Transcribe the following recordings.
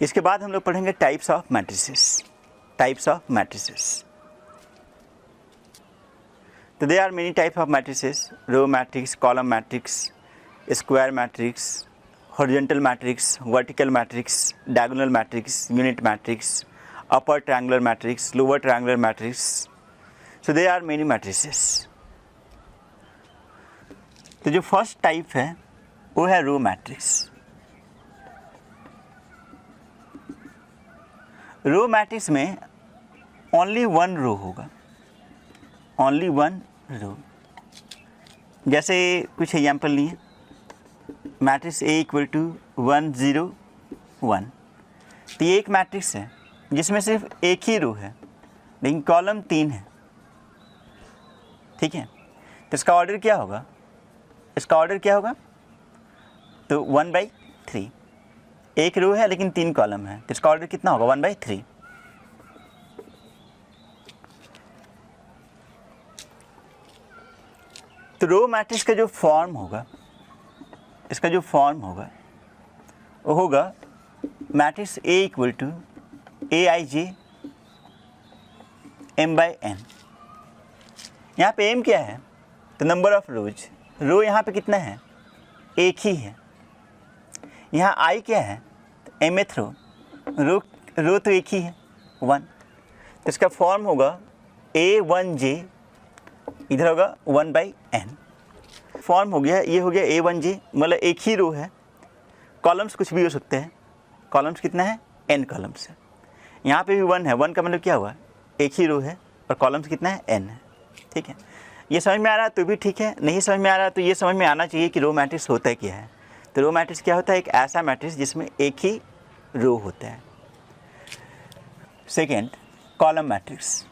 इसके बाद हम लोग पढ़ेंगे types of matrices. Types of matrices, तो there are many types of matrices, row matrix, column matrix, square matrix, horizontal matrix, vertical matrix, diagonal matrix, unit matrix, upper triangular matrix, lower triangular matrix. So there are many matrices. तो जो first type है वो है row matrix. Row matrix में only one row होगा, only one रो। जैसे कुछ example लिए, मैट्रिक्स A इक्वल टू 1 0 1। तो ये एक मैट्रिक्स है जिसमें सिर्फ एक ही रो है लेकिन कॉलम 3 है, ठीक है। तो इसका ऑर्डर क्या होगा, इसका ऑर्डर क्या होगा, तो 1/3। एक रो है लेकिन 3 कॉलम है, तो इसका ऑर्डर कितना होगा, 1/3। तो रो मैट्रिक्स का जो फॉर्म होगा, इसका जो फॉर्म होगा वो होगा matrix A equal to AIJ m/n। यहाँ पे m क्या है, तो नंबर ऑफ रोज। रो यहाँ पे कितना है, एक ही है। यहाँ I क्या है, तो mth रो, रो तो एक ही है 1। तो इसका फॉर्म होगा A1J, इधर होगा 1/n। फॉर्म हो गया, ये हो गया A1J, मतलब एक ही रो है, कॉलम्स कुछ भी हो सकते हैं। कॉलम्स कितना है, n कॉलम्स है। यहाँ पे भी 1 है, 1 का मतलब क्या हुआ, एक ही रो है और कॉलम्स कितना है, n है, ठीक है। ये समझ में आ रहा है तो भी ठीक है, नहीं समझ में आ रहा तो ये समझ में आना चाहिए कि रो मैट्रिक्स होता है क्या है। तो रो मैट्रिक्स क्या होता है, एक ऐसा मैट्रिक्स जिसमें एक ही रो होता है। Second, column matrix.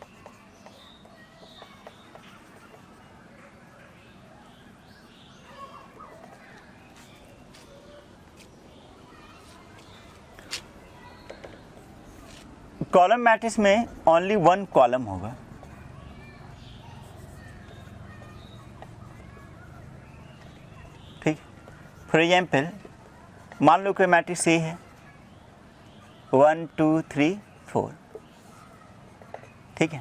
Column matrix में ओनली वन कॉलम होगा, ठीक। फॉर एग्जाम्पल मान लो कि मैट्रिक्स A है 1 2 3 4, ठीक है।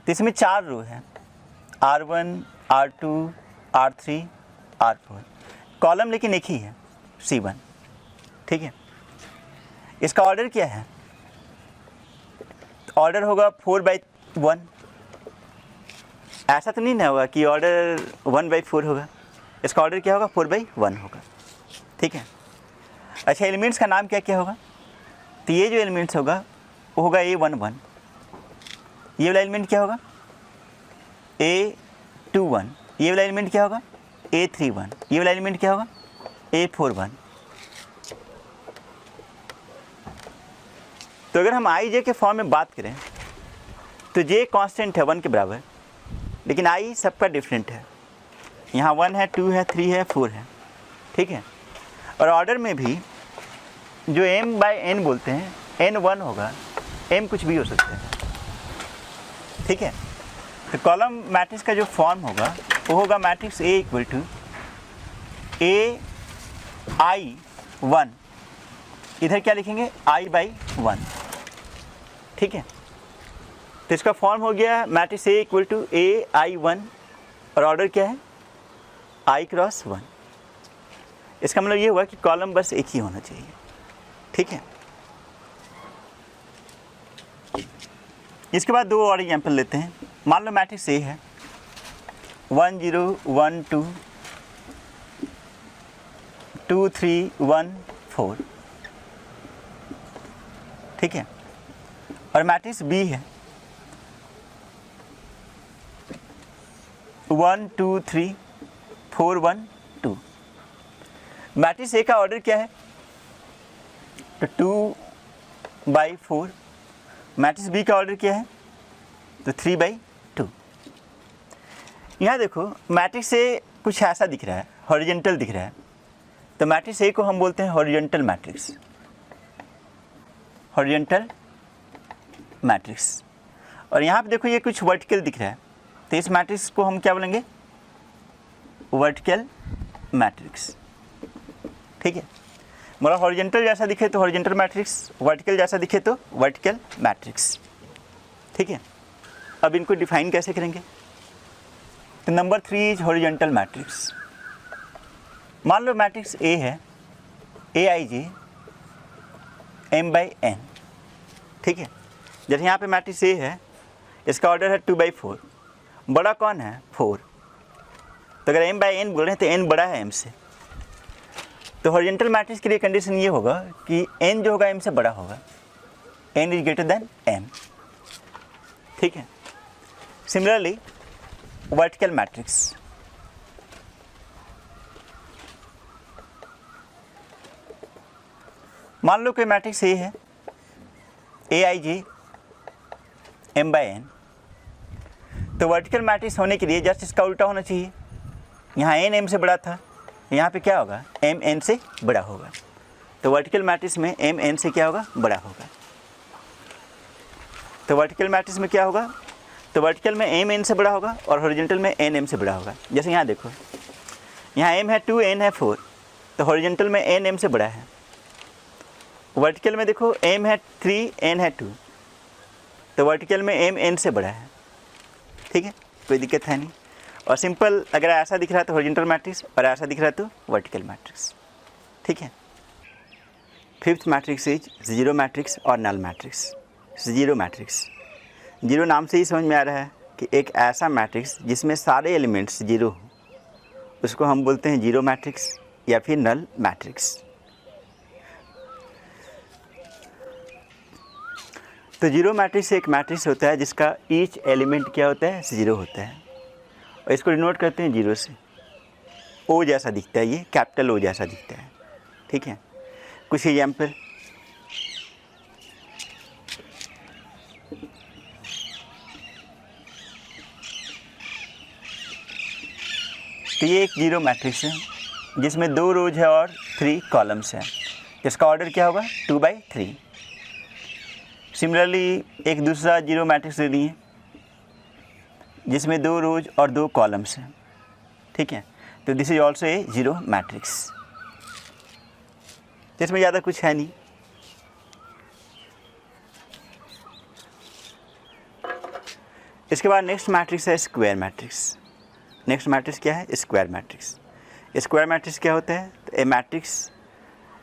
तो इसमें 4 रो है, R1 R2 R3 R4, column लेकिन एक ही है C1, ठीक है। इसका ऑर्डर क्या है, ऑर्डर होगा 4/1। ऐसा तो नहीं ना होगा कि ऑर्डर 1/4 होगा, इसका ऑर्डर क्या होगा, 4/1 होगा, ठीक है। अच्छा, एलिमेंट्स का नाम क्या क्या होगा, तो ये जो एलिमेंट्स होगा वो होगा A11। ये वाला एलिमेंट क्या होगा, A21। ये वाला एलिमेंट क्या होगा, A31। ये वाला एलिमेंट क्या होगा, A41। तो अगर हम IJ के फॉर्म में बात करें तो J कांस्टेंट है 1 के बराबर, लेकिन I सबका डिफरेंट है। यहाँ 1 है, 2 है, 3 है, 4 है, ठीक है। और ऑर्डर में भी जो m/n बोलते हैं, n 1 होगा, m कुछ भी हो सकता है, ठीक है। तो कॉलम मैट्रिक्स का जो फॉर्म होगा वो होगा matrix A equal to AI1, इधर क्या लिखेंगे, I/1, ठीक है। तो इसका फॉर्म हो गया matrix A equal to AI1 और ऑर्डर क्या है, I×1। इसका मतलब ये हुआ कि कॉलम बस एक ही होना चाहिए, ठीक है। इसके बाद दो और एग्जाम्पल लेते हैं। मान लो मैट्रिक्स A है 1 0 1 2 2 3 1 4, ठीक है। और मैट्रिक्स B है 1 2 3 4 1 2। मैट्रिक्स A का ऑर्डर क्या है, तो 2/4। मैट्रिक्स B का ऑर्डर क्या है, तो 3/2। यहाँ देखो मैट्रिक्स A कुछ ऐसा दिख रहा है, हॉरिजॉन्टल दिख रहा है, तो मैट्रिक्स A को हम बोलते हैं हॉरिजॉन्टल मैट्रिक्स, हॉरिजॉन्टल मैट्रिक्स। और यहाँ पे देखो ये कुछ वर्टिकल दिख रहा है, तो इस मैट्रिक्स को हम क्या बोलेंगे, वर्टिकल मैट्रिक्स, ठीक है। मतलब हॉरिजॉन्टल जैसा दिखे तो हॉरिजॉन्टल मैट्रिक्स, वर्टिकल जैसा दिखे तो वर्टिकल मैट्रिक्स। ठीक है, अब इनको डिफाइन कैसे करेंगे? तो नंबर 3 इज हॉरिजॉन्टल मैट्रिक्स। मान लो मैट्रिक्स ए है, AIJ m/n। ठीक है, जैसे यहाँ पे मैट्रिक्स ए है, इसका ऑर्डर है 2/4, बड़ा कौन है? 4। तो अगर m/n बोल रहे हैं तो n बड़ा है m से। तो हॉरिजॉन्टल मैट्रिक्स के लिए कंडीशन ये होगा कि n जो होगा m से बड़ा होगा, n is greater than m। ठीक है, सिमिलरली वर्टिकल मैट्रिक्स, मान लो कोई मैट्रिक्स ए है, AIJ m/n। तो वर्टिकल मैट्रिक्स होने के लिए जस्ट इसका उल्टा होना चाहिए। यहाँ n m से बड़ा था, यहाँ पे क्या होगा? m n से बड़ा होगा। तो वर्टिकल मैट्रिक्स में m n से क्या होगा? बड़ा होगा। तो वर्टिकल मैट्रिक्स में क्या होगा? तो वर्टिकल में m n से बड़ा होगा और हॉरिजॉन्टल में n m से बड़ा होगा। जैसे यहाँ देखो, यहाँ m है 2, n है 4, तो हॉरिजॉन्टल में n m से बड़ा है। वर्टिकल में देखो m है 3, n है 2, तो वर्टिकल में m n से बड़ा है। ठीक है, कोई दिक्कत है नहीं। और सिंपल अगर ऐसा दिख रहा है तो हॉरिजॉन्टल मैट्रिक्स, और ऐसा दिख रहा है तो वर्टिकल मैट्रिक्स। ठीक है, fifth matrix is zero matrix और null matrix. Zero matrix, zero नाम से ही समझ में आ रहा है कि एक ऐसा मैट्रिक्स जिसमें सारे एलिमेंट्स जीरो हो, उसको हम बोलते हैं जीरो मैट्रिक्स या फिर नल मैट्रिक्स। तो जीरो मैट्रिक्स एक मैट्रिक्स होता है जिसका ईच एलिमेंट क्या होता है? जीरो होता है, और इसको डिनोट करते हैं जीरो से। ओ जैसा दिखता है, ये कैपिटल ओ जैसा दिखता है। ठीक है, कुछ एग्जाम्पल, तो ये एक जीरो मैट्रिक्स है जिसमें 2 रोज है और 3 कॉलम्स हैं। इसका ऑर्डर क्या होगा? 2/3। सिमिलरली एक दूसरा जीरो मैट्रिक्स ले लिए जिसमें 2 रोज और 2 कॉलम्स हैं। ठीक है, तो this is also a zero matrix. इसमें ज़्यादा कुछ है नहीं। इसके बाद नेक्स्ट मैट्रिक्स है स्क्वायर मैट्रिक्स। नेक्स्ट मैट्रिक्स क्या है? Square matrix. स्क्वायर मैट्रिक्स क्या होता है? A matrix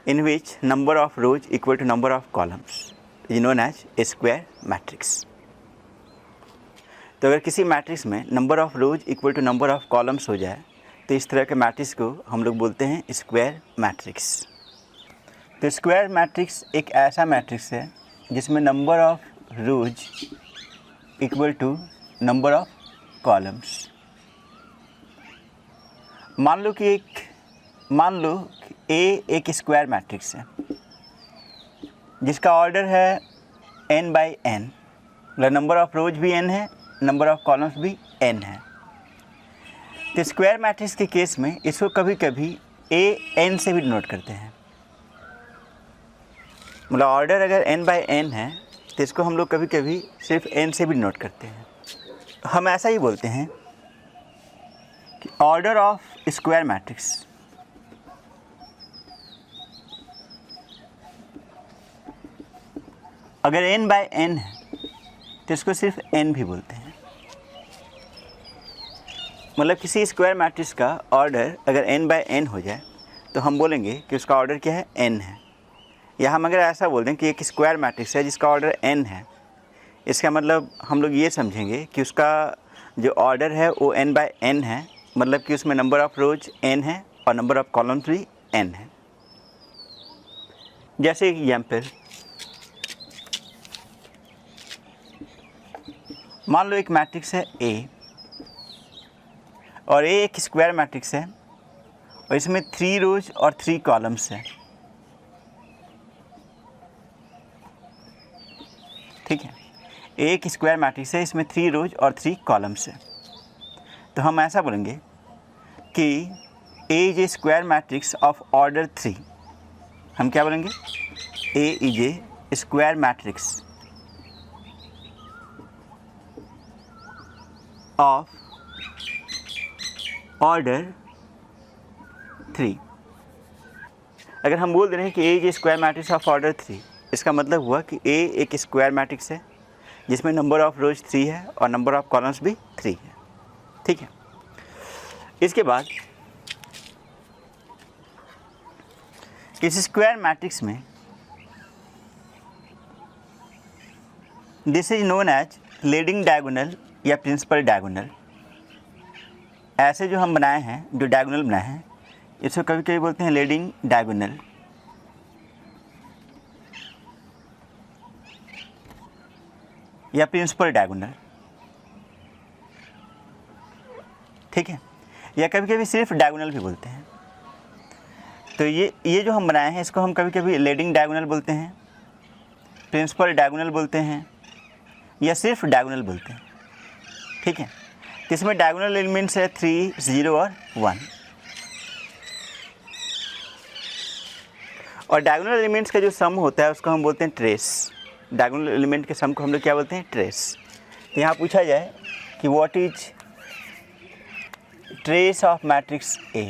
in which number of rows equal to number of columns is known as a square matrix. तो अगर किसी मैट्रिक्स में number of rows equal to number of columns हो जाए तो इस तरह के मैट्रिक्स को हम लोग बोलते हैं स्क्वायर मैट्रिक्स। तो स्क्वायर मैट्रिक्स एक ऐसा मैट्रिक्स है जिसमें number of rows equal to number of columns. मान लो कि ए एक स्क्वायर मैट्रिक्स है जिसका ऑर्डर है n/n, मतलब नंबर ऑफ रोज भी n है, नंबर ऑफ कॉलम्स भी n है। तो स्क्वायर मैट्रिक्स के केस में इसको कभी कभी n से भी डिनोट करते हैं। मतलब ऑर्डर अगर n/n है तो इसको हम लोग कभी कभी सिर्फ n से भी डिनोट करते हैं। हम ऐसा ही बोलते हैं कि ऑर्डर ऑफ स्क्वायर मैट्रिक्स अगर n/n है तो इसको सिर्फ n भी बोलते हैं। मतलब किसी स्क्वायर मैट्रिक्स का ऑर्डर अगर n/n हो जाए तो हम बोलेंगे कि उसका ऑर्डर क्या है? n है। या हम अगर ऐसा बोल दें कि एक स्क्वायर मैट्रिक्स है जिसका ऑर्डर n है, इसका मतलब हम लोग ये समझेंगे कि उसका जो ऑर्डर है वो n/n है, मतलब कि उसमें नंबर ऑफ रोज n है और नंबर ऑफ कॉलम्स भी n है। जैसे एक एग्जाम्पल, मान लो एक मैट्रिक्स है A और A एक स्क्वायर मैट्रिक्स है और इसमें 3 रोज और 3 कॉलम्स हैं। ठीक है, A एक स्क्वायर मैट्रिक्स है, इसमें 3 रोज और 3 कॉलम्स हैं। तो हम ऐसा बोलेंगे कि A is a square matrix of order 3। हम क्या बोलेंगे? A is a square matrix of order 3। अगर हम बोल दे रहे हैं कि A is square matrix of order 3, इसका मतलब हुआ कि ए एक स्क्वायर मैट्रिक्स है जिसमें नंबर ऑफ रोज 3 है और नंबर ऑफ कॉलम्स भी 3 है। ठीक है, इसके बाद इस स्क्वायर मैट्रिक्स में this is known as leading diagonal या प्रिंसिपल डायगोनल। ऐसे जो हम बनाए हैं, जो डायगोनल बनाए हैं, इसको कभी कभी बोलते हैं लीडिंग डायगोनल या प्रिंसिपल डायगोनल। ठीक है, या कभी कभी सिर्फ डायगोनल भी बोलते हैं। तो ये जो हम बनाए हैं इसको हम कभी कभी लीडिंग डायगोनल बोलते हैं, प्रिंसिपल डायगोनल बोलते हैं या सिर्फ डायगोनल बोलते हैं। ठीक है, तो इसमें डायगोनल एलिमेंट्स है 3, 0 और 1। और डायगोनल एलिमेंट्स का जो सम होता है उसको हम बोलते हैं ट्रेस। डायगोनल एलिमेंट के सम को हम लोग क्या बोलते हैं? ट्रेस। तो यहाँ पूछा जाए कि what is trace of matrix A,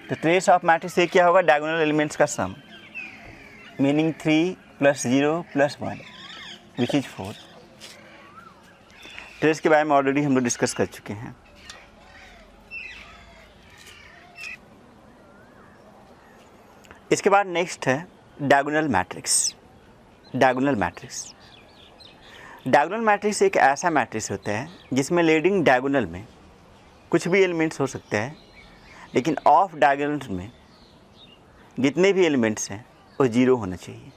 तो ट्रेस ऑफ मैट्रिक्स ए क्या होगा? डायगोनल एलिमेंट्स का सम, मीनिंग 3 + 0 + 1 विच इज 4। ट्रेस के बारे में ऑलरेडी हम लोग डिस्कस कर चुके हैं। इसके बाद नेक्स्ट है diagonal matrix. Diagonal matrix, diagonal matrix एक ऐसा मैट्रिक्स होता है जिसमें लीडिंग डायगोनल में कुछ भी एलिमेंट्स हो सकते हैं, लेकिन ऑफ डायगोनल में जितने भी एलिमेंट्स हैं वो 0 होना चाहिए।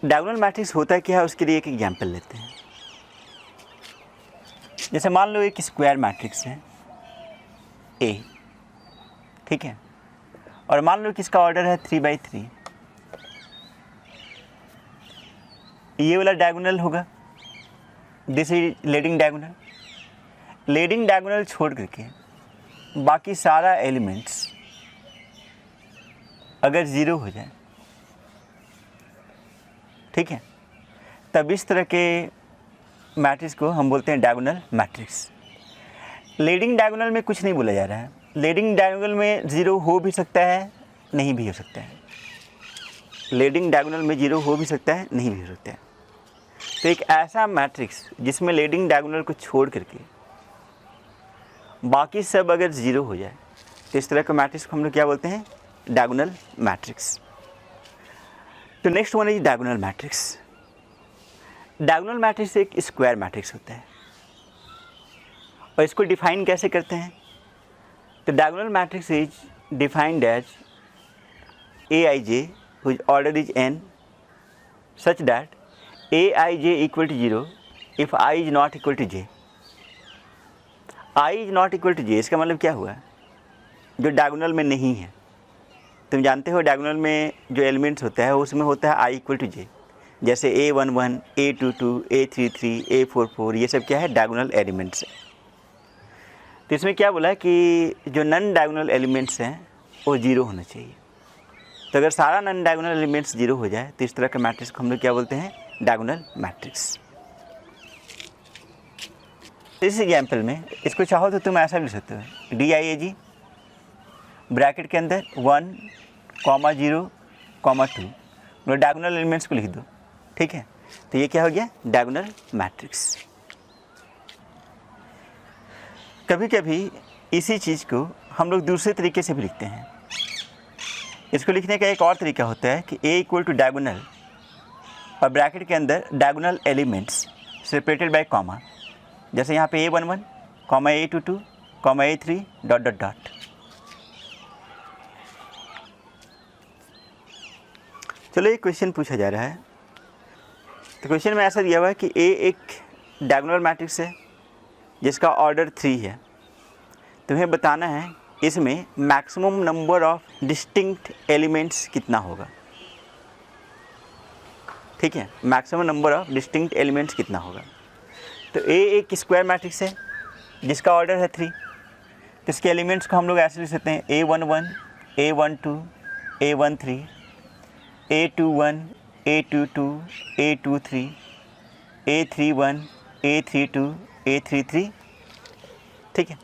डायगोनल मैट्रिक्स होता क्या है, उसके लिए एक एग्जांपल लेते हैं। जैसे मान लो एक स्क्वायर मैट्रिक्स है ए, ठीक है, और मान लो कि इसका ऑर्डर है 3/3। ये वाला डायगोनल होगा, this is leading diagonal. Leading diagonal छोड़ करके बाकी सारा एलिमेंट्स अगर 0 हो जाए, ठीक है, तब इस तरह के मैट्रिक्स को हम बोलते हैं डायगोनल मैट्रिक्स। लीडिंग डायगोनल में कुछ नहीं बोला जा रहा है। लीडिंग डायगोनल में 0 हो भी सकता है, नहीं भी हो सकता है। लीडिंग डायगोनल में 0 हो भी सकता है, नहीं भी हो सकता है। तो एक ऐसा मैट्रिक्स जिसमें लीडिंग डायगोनल को छोड़ करके बाकी सब अगर 0 हो जाए, तो इस तरह का मैट्रिक्स को हम लोग क्या बोलते हैं? Diagonal matrix. तो next one is diagonal matrix. Diagonal matrix एक स्क्वायर मैट्रिक्स होता है, और इसको डिफाइन कैसे करते हैं? तो diagonal matrix is defined as Aij whose order is n such that Aij equal to 0 if I is not equal to j। I is not equal to j इसका मतलब क्या हुआ? जो डायगोनल में नहीं है। तुम जानते हो डायगोनल में जो एलिमेंट्स होता है उसमें होता है I equal to j, जैसे A11, A22, A33, A44, ये सब क्या है? डायगोनल एलिमेंट्स है। तो इसमें क्या बोला कि जो नन डायगोनल एलिमेंट्स हैं वो 0 होना चाहिए। तो अगर सारा नन डायगोनल एलिमेंट्स 0 हो जाए तो इस तरह के मैट्रिक्स को हम लोग क्या बोलते हैं? Diagonal matrix. इस एग्जाम्पल में इसको चाहो तो तुम ऐसा लिख सकते हो, DIAG ब्रैकेट के अंदर 1, 0, 2, मतलब डायगोनल एलिमेंट्स को लिख दो। ठीक है, तो ये क्या हो गया? Diagonal matrix. कभी कभी इसी चीज़ को हम लोग दूसरे तरीके से भी लिखते हैं। इसको लिखने का एक और तरीका होता है कि A इक्वल टू डायगोनल और ब्रैकेट के अंदर diagonal elements separated by comma, जैसे यहाँ पे A11, A22, A3 ... चलो एक क्वेश्चन पूछा जा रहा है। तो क्वेश्चन में ऐसा दिया हुआ है कि A एक डायगोनल मैट्रिक्स है जिसका ऑर्डर 3 है। तुम्हें बताना है इसमें maximum number of distinct elements कितना होगा। ठीक है, maximum number of distinct elements कितना होगा। तो A एक स्क्वायर मैट्रिक्स है जिसका ऑर्डर है 3। तो इसके एलिमेंट्स को हम लोग ऐसे लिख सकते हैं A11, A12, A13, A21, A22, A23, A31, A32, A33। ठीक है,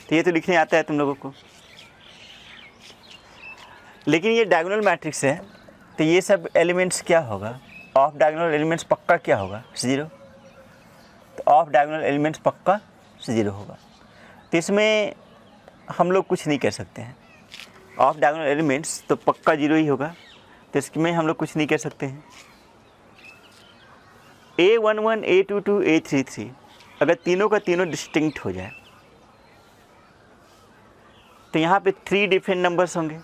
तो ये तो लिखने आता है तुम लोगों को। लेकिन ये डायगोनल मैट्रिक्स है तो ये सब एलिमेंट्स क्या होगा, ऑफ डायगोनल एलिमेंट्स पक्का क्या होगा, 0। तो ऑफ डायगोनल एलिमेंट्स पक्का 0 होगा। तो इसमें हम लोग कुछ नहीं कर सकते हैं, ऑफ डायगोनल एलिमेंट्स तो पक्का 0 ही होगा, तो इसमें हम लोग कुछ नहीं कर सकते हैं। A11, A22, A33 अगर तीनों का तीनों डिस्टिंक्ट हो जाए तो यहाँ पे 3 डिफरेंट नंबर्स होंगे,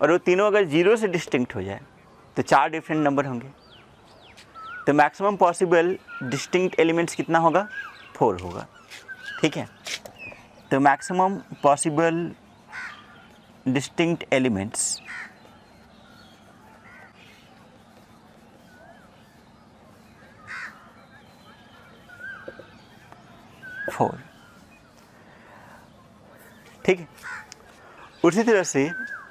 और वो तीनों अगर 0 से डिस्टिंक्ट हो जाए तो 4 डिफरेंट नंबर होंगे। तो मैक्सिमम पॉसिबल डिस्टिंक्ट एलिमेंट्स कितना होगा, 4 होगा। ठीक है, तो maximum possible distinct elements four. ठीक है, उसी तरह से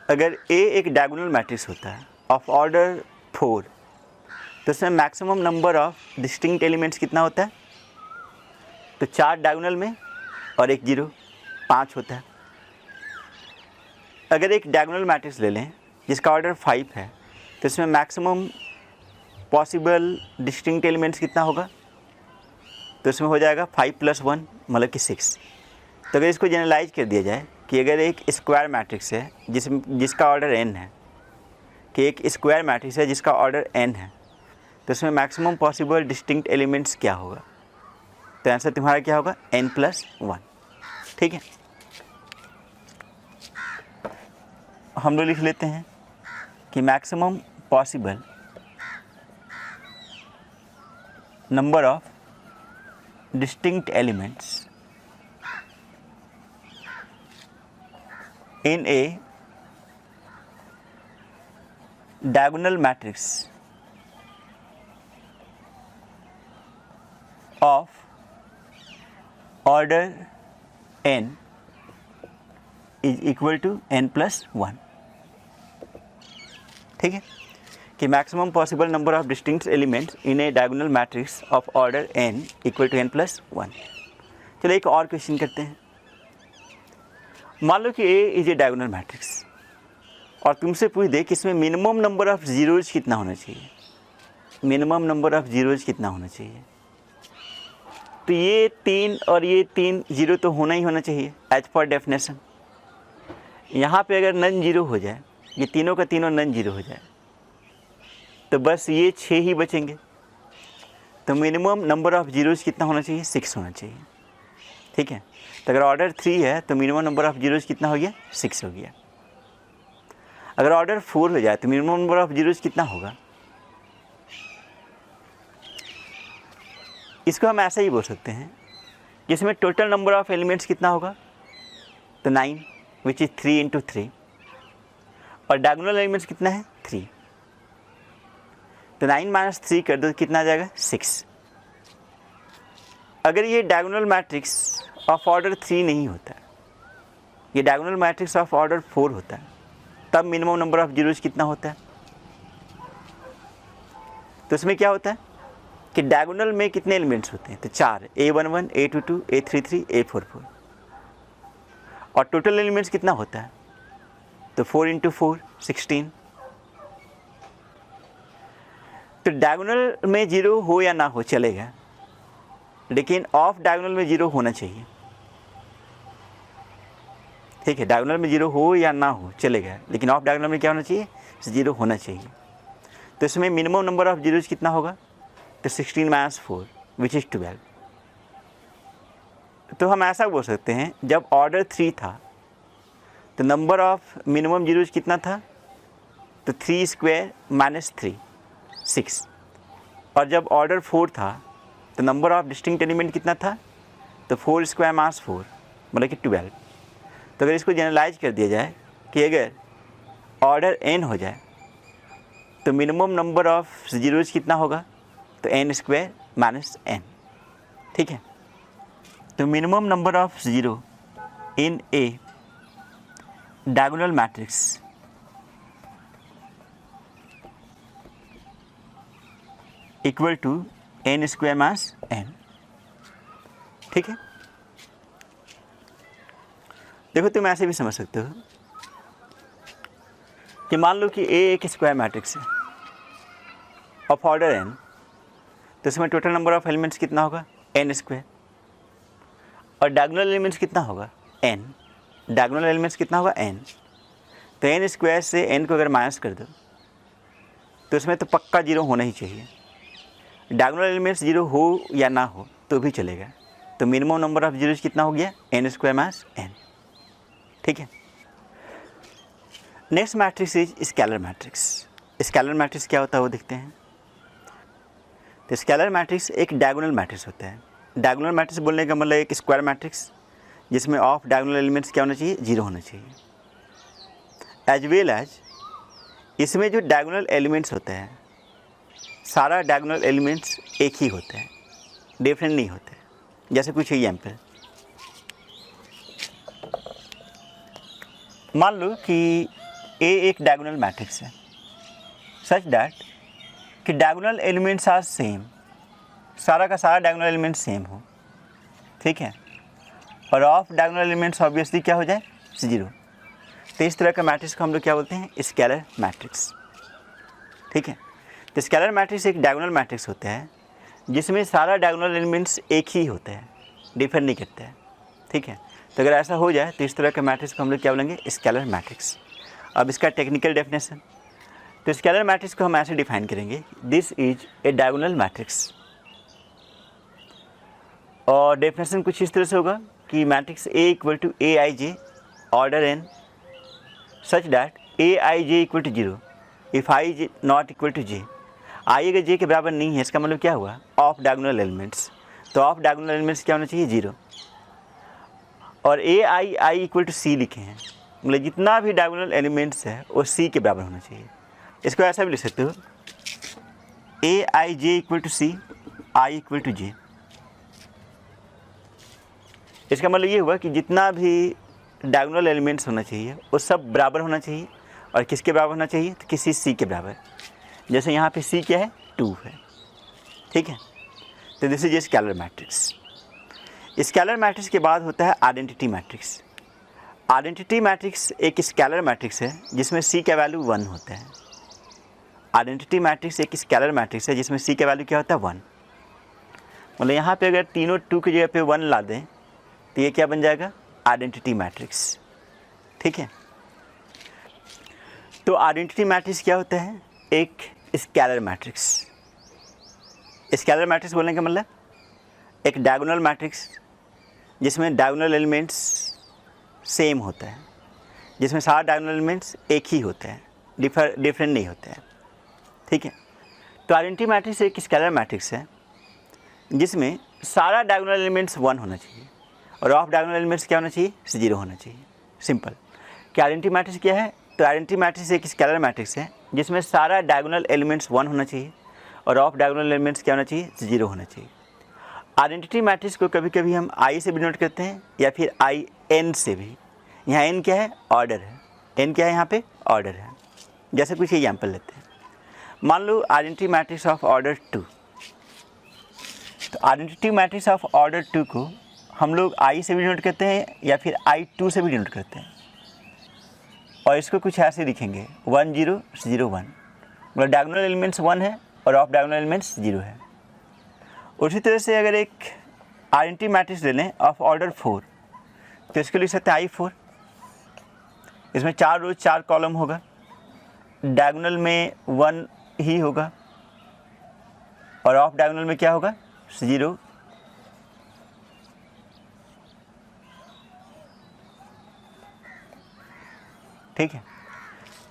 अगर A एक डायगोनल मैट्रिक्स होता है ऑफ ऑर्डर 4 तो इसमें maximum number of distinct elements कितना होता है, तो 4 डायगोनल में और 1 0, 5 होता है। अगर एक डायगोनल मैट्रिक्स ले लें जिसका ऑर्डर 5 है तो इसमें मैक्सिमम पॉसिबल डिस्टिंक्ट एलिमेंट्स कितना होगा, तो इसमें हो जाएगा 5 + 1 मतलब कि 6। तो अगर इसको जनरलाइज कर दिया जाए कि अगर एक स्क्वायर मैट्रिक्स है जिसका ऑर्डर n है, कि एक स्क्वायर मैट्रिक्स है जिसका ऑर्डर n है, तो इसमें मैक्सिमम पॉसिबल डिस्टिंक्ट एलिमेंट्स क्या होगा, तो आंसर तुम्हारा क्या होगा, n + 1। ठीक है, हम लोग लिख लेते हैं कि maximum possible number of distinct elements in a diagonal matrix of order n is equal to n + 1। ठीक है, कि maximum possible number of distinct elements in a diagonal matrix of order n equal to n + 1। चलो एक और question करते हैं। मान लो कि A is a diagonal matrix और तुमसे पूछ दे कि इसमें मिनिमम नंबर ऑफ जीरोज कितना होना चाहिए, मिनिमम नंबर ऑफ जीरोज कितना होना चाहिए, तो ये 3 और ये 3 0 तो होना ही होना चाहिए एज पर डेफिनेशन। यहाँ पे अगर नन 0 हो जाए, ये तीनों का तीनों नन 0 हो जाए तो बस ये 6 ही बचेंगे। तो मिनिमम नंबर ऑफ जीरोज कितना होना चाहिए, 6 होना चाहिए। ठीक है, तो अगर ऑर्डर 3 है तो मिनिमम नंबर ऑफ जीरोज कितना हो गया, 6 हो गया। अगर ऑर्डर 4 हो जाए तो मिनिमम नंबर ऑफ जीरोज कितना होगा, इसको हम ऐसा ही बोल सकते हैं जिसमें टोटल नंबर ऑफ एलिमेंट्स कितना होगा, तो 9 विच इज 3 × 3, और डायगोनल एलिमेंट्स कितना है, 3। तो 9 - 3 कर दो कितना आ जाएगा, 6। अगर ये डायगोनल मैट्रिक्स ऑफ ऑर्डर 3 नहीं होता, ये डायगोनल मैट्रिक्स ऑफ ऑर्डर 4 होता है, तब मिनिमम नंबर ऑफ जीरोज कितना होता है, तो इसमें क्या होता है कि डायगोनल में कितने एलिमेंट्स होते हैं, तो 4, A11, A22, A33, A44, और टोटल एलिमेंट्स कितना होता है, तो 4 × 4 16। तो डायगोनल में 0 हो या ना हो चलेगा, लेकिन ऑफ डायगोनल में 0 होना चाहिए। ठीक है, डायगोनल में 0 हो या ना हो चलेगा, लेकिन ऑफ डायगोनल में क्या होना चाहिए, 0 होना चाहिए। तो इसमें मिनिमम नंबर ऑफ जीरोज कितना होगा, तो 16 - 4 विच इज़ 12। तो हम ऐसा बोल सकते हैं जब ऑर्डर 3 था तो नंबर ऑफ मिनिमम जीरोज कितना था, तो 3² - 3 6, और जब ऑर्डर 4 था तो नंबर ऑफ डिस्टिंक्ट एलिमेंट कितना था, तो 4² - 4 मतलब कि 12। तो अगर इसको जनरलाइज कर दिया जाए कि अगर ऑर्डर n हो जाए तो मिनिमम नंबर ऑफ जीरोज कितना होगा, तो n² - n। ठीक है, तो minimum number of zero in a diagonal matrix equal to n² - n। ठीक है, देखो तुम ऐसे भी समझ सकते हो कि मान लो कि ए एक स्क्वायर मैट्रिक्स है ऑफ ऑर्डर n, तो इसमें टोटल नंबर ऑफ एलिमेंट्स कितना होगा n स्क्वायर, और डायगोनल एलिमेंट्स कितना होगा n, डायगोनल एलिमेंट्स कितना होगा n। तो n स्क्वायर से n को अगर माइनस कर दो तो इसमें तो पक्का जीरो होना ही चाहिए। डायगोनल एलिमेंट्स जीरो हो या ना हो तो भी चलेगा। तो मिनिमम नंबर ऑफ जीरोज कितना हो गया n स्क्वायर माइनस n। ठीक है। Next matrix is scalar matrix. Scalar matrix क्या होता है वो देखते हैं। तो स्केलर मैट्रिक्स एक डायगोनल मैट्रिक्स होता है। डायगोनल मैट्रिक्स बोलने का मतलब एक स्क्वायर मैट्रिक्स जिसमें ऑफ डायगोनल एलिमेंट्स क्या होना चाहिए, जीरो होना चाहिए। एज वेल एज इसमें जो डायगोनल एलिमेंट्स होते हैं, सारा डायगोनल एलिमेंट्स एक ही होते हैं, डिफरेंट नहीं होते। जैसे कुछ एग्जाम्पल, मान लो कि ए एक डायगोनल मैट्रिक्स है सच दैट कि डायगोनल एलिमेंट्स आर सेम, सारा का सारा डायगोनल एलिमेंट सेम हो। ठीक है। और ऑफ डायगोनल एलिमेंट्स ऑब्वियसली क्या हो जाए, जीरो। तो इस तरह का मैट्रिक्स को हम लोग क्या बोलते हैं, स्केलर मैट्रिक्स। ठीक है। तो स्केलर मैट्रिक्स एक डायगोनल मैट्रिक्स होता है जिसमें सारा डायगोनल एलिमेंट्स एक ही होते हैं, डिफर नहीं करते हैं। ठीक है। तो अगर ऐसा हो जाए तो इस तरह के मैट्रिक्स को हम लोग क्या बोलेंगे, स्केलर मैट्रिक्स। अब इसका टेक्निकल डेफिनेशन, तो स्केलर मैट्रिक्स को हम ऐसे डिफाइन करेंगे, this is a diagonal matrix. और डेफिनेशन कुछ इस तरह से होगा कि matrix A equal to A I J order N such that A I J equal to zero if I J not equal to J. I अगर J के बराबर नहीं है इसका मतलब क्या हुआ, ऑफ डायगोनल एलिमेंट्स। तो ऑफ डायगोनल एलिमेंट्स क्या होना चाहिए, जीरो। और ए आई आई इक्वल टू सी लिखे हैं, मतलब जितना भी डायगोनल एलिमेंट्स है वो सी के बराबर होना चाहिए। इसको ऐसा भी लिख सकते हो, A I J equal to C, I equal to J. इसका मतलब ये हुआ कि जितना भी डायगोनल एलिमेंट्स होना चाहिए वो सब बराबर होना चाहिए। और किसके बराबर होना चाहिए, तो किसी सी के बराबर। जैसे यहाँ पे सी क्या है, 2 है। ठीक है। तो this is a scalar matrix. Scalar matrix के बाद होता है आइडेंटिटी मैट्रिक्स। आइडेंटिटी मैट्रिक्स एक स्केलर मैट्रिक्स है जिसमें सी का वैल्यू 1 होता है। आइडेंटिटी मैट्रिक्स एक स्केलर मैट्रिक्स है जिसमें सी का वैल्यू क्या होता है, 1। मतलब यहाँ पे अगर तीनों 2 की जगह पे 1 ला दें तो ये क्या बन जाएगा, आइडेंटिटी मैट्रिक्स। ठीक है। तो आइडेंटिटी मैट्रिक्स क्या होता है, एक स्केलर मैट्रिक्स। स्केलर मैट्रिक्स बोलने का मतलब एक डायगोनल मैट्रिक्स जिसमें डायगोनल एलिमेंट्स सेम होता है, जिसमें सारा डायगोनल एलिमेंट्स एक ही होते हैं, डिफरेंट नहीं होते हैं। ठीक है। तो आइडेंटिटी मैट्रिक्स एक स्केलर मैट्रिक्स है जिसमें सारा डायगोनल एलिमेंट्स 1 होना चाहिए और ऑफ डायगोनल एलिमेंट्स क्या होना चाहिए, 0 होना चाहिए। सिंपल। क्या आइडेंटिटी मैट्रिक्स क्या है, तो आइडेंटिटी मैट्रिक्स एक स्केलर मैट्रिक्स है जिसमें सारा डायगोनल एलिमेंट्स 1 होना चाहिए और ऑफ डायगोनल एलिमेंट्स क्या होना चाहिए, 0 होना चाहिए। आइडेंटिटी मैट्रिक्स को कभी कभी हम आई से भी नोट करते हैं या फिर आई एन से भी। यहाँ एन क्या है, ऑर्डर है। एन क्या है, यहाँ पे ऑर्डर है। जैसे कुछ एग्जाम्पल लेते हैं, मान लो आइडेंटिटी मैट्रिक्स ऑफ ऑर्डर 2। तो आइडेंटिटी मैट्रिक्स ऑफ ऑर्डर 2 को हम लोग आई से भी नोट करते हैं या फिर I2 से भी नोट करते हैं। और इसको कुछ ऐसे लिखेंगे, 1 0 0 1। मतलब डायगोनल एलिमेंट्स 1 है और ऑफ डायगोनल एलिमेंट्स 0 है। उसी तरह से अगर एक आइडेंटिटी मैट्रिक्स ले लें ऑफ ऑर्डर 4 तो इसको लिख सकते हैं I4। इसमें 4 रोज 4 कॉलम होगा, डायगोनल में 1 ही होगा और ऑफ डायगोनल में क्या होगा, 0। ठीक है।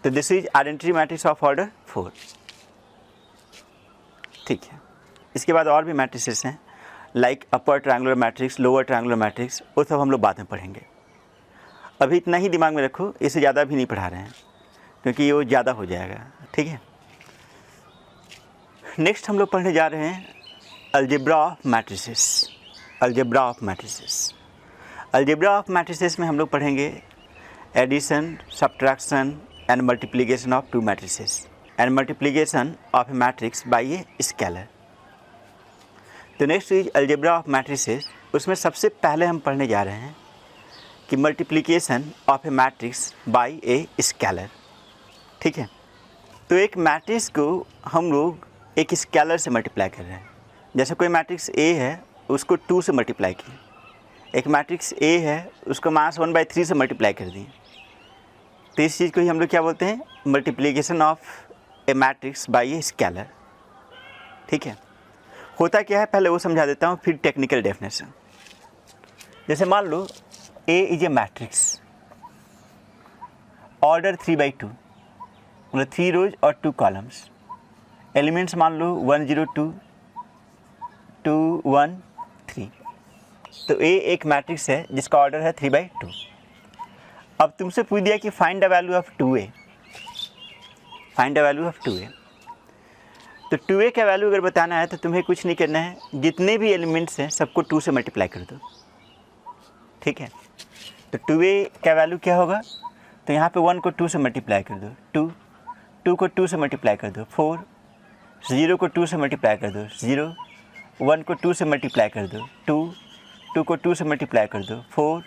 तो this is identity matrix of order 4। ठीक है। इसके बाद और भी मैट्रिसेस हैं like upper triangular matrix, lower triangular matrix, वो सब हम लोग बाद में पढ़ेंगे। अभी इतना ही दिमाग में रखो, इससे ज़्यादा भी नहीं पढ़ा रहे हैं क्योंकि ये वो ज़्यादा हो जाएगा। ठीक है। नेक्स्ट हम लोग पढ़ने जा रहे हैं algebra of matrices. Algebra of matrices. Algebra of matrices में हम लोग पढ़ेंगे addition, subtraction and multiplication of 2 matrices and multiplication of a matrix by a scalar. तो next is algebra of matrices. उसमें सबसे पहले हम पढ़ने जा रहे हैं कि multiplication of a matrix by a scalar. ठीक है। तो एक मैट्रिक्स को हम लोग एक स्केलर से मल्टीप्लाई कर रहे हैं। जैसे कोई मैट्रिक्स ए है उसको 2 से मल्टीप्लाई किए, एक मैट्रिक्स ए है उसको -1/3 से मल्टीप्लाई कर दिए। तो इस चीज़ को ही हम लोग क्या बोलते हैं, multiplication of a matrix by a scalar. ठीक है। होता क्या है पहले वो समझा देता हूँ, फिर टेक्निकल डेफिनेशन। जैसे मान लो ए इज ए मैट्रिक्स ऑर्डर 3/2, मतलब 3 रोज और 2 कॉलम्स। एलिमेंट्स मान लो 1 0 2 2 1 3। तो ए एक मैट्रिक्स है जिसका ऑर्डर है 3/2। अब तुमसे पूछ दिया कि find the value of 2a, find the value of 2a। तो 2a का वैल्यू अगर बताना है तो तुम्हें कुछ नहीं करना है, जितने भी एलिमेंट्स हैं सबको 2 से मल्टीप्लाई कर दो। ठीक है। तो 2a का वैल्यू क्या होगा, तो यहाँ पे 1 को 2 से मल्टीप्लाई कर दो, 2 को 2 से मल्टीप्लाई कर दो, 4, 0 को 2 से मल्टीप्लाई कर दो, 0, 1 को 2 से मल्टीप्लाई कर दो, 2 को 2 से मल्टीप्लाई कर दो, 4,